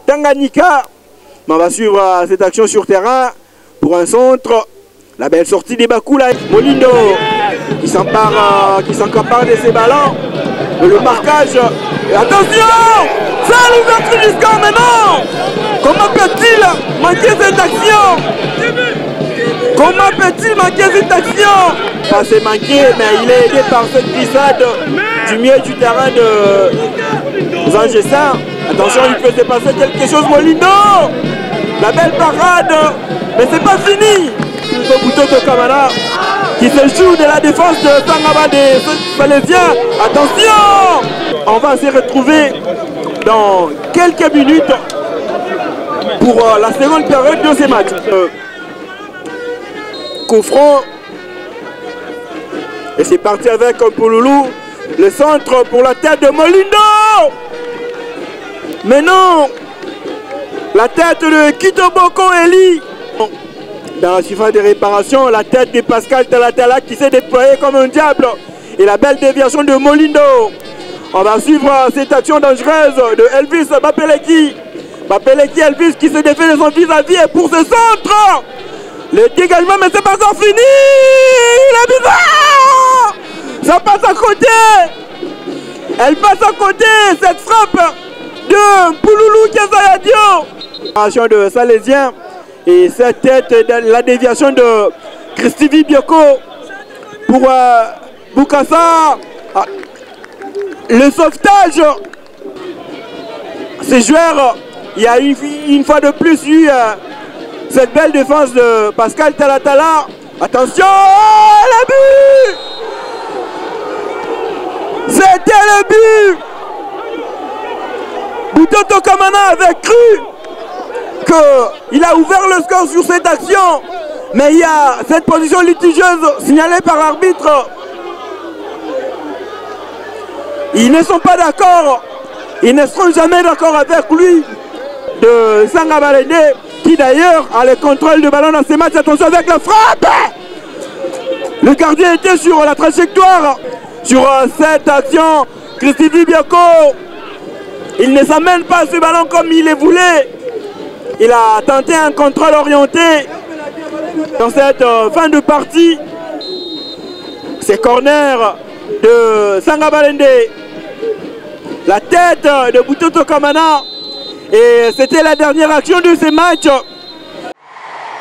Tanganyika, on va suivre cette action sur terrain pour un centre. La belle sortie des Bakula. Molindo qui s'empare de ses ballons. Le marquage. Et attention, c'est l'ouverture du score maintenant. Comment peut-il manquer cette action? Comment peut-il manquer cette action? Pas c'est manqué, mais il est aidé par cette glissade du milieu du terrain de Zangessin. Attention, il peut se passer quelque chose, Molindo. La belle parade, mais c'est pas fini. Le bouton de Kamara qui se joue de la défense de Sangaba des Salésiens. Attention, on va se retrouver dans quelques minutes pour la seconde période de ces matchs. Coup franc. Et c'est parti avec Pouloulou. Le centre pour la tête de Molindo. Mais non, la tête de Kitoboko Eli. Dans la surface de réparation, la tête de Pascal Talatala qui s'est déployé comme un diable. Et la belle déviation de Molindo. On va suivre cette action dangereuse de Elvis Bapeleki. Bapeleki Elvis qui se défait de son vis-à-vis et pour ce centre. Le dégagement, mais c'est pas encore fini. La bizarre. Ça passe à côté. Elle passe à côté, cette frappe de Pouloulou Kezayadio. Action de Salésien. Et cette tête de la déviation de Christivi Bioko pour Bukasa. Le sauvetage. Ces joueurs, il y a une fois de plus eu cette belle défense de Pascal Talatala. Attention, le but! C'était le but! Butoto Kamana avait cru qu'il a ouvert le score sur cette action, mais il y a cette position litigieuse signalée par l'arbitre. Ils ne sont pas d'accord, ils ne seront jamais d'accord avec lui de Sangabalende, qui d'ailleurs a le contrôle de ballon dans ces matchs. Attention avec la frappe. Le gardien était sur la trajectoire sur cette action. Christivi Bioko, il ne s'amène pas ce ballon comme il le voulait. Il a tenté un contrôle orienté dans cette fin de partie. C'est corner de Sangabalende. La tête de Butoto Kamana. Et c'était la dernière action de ce match.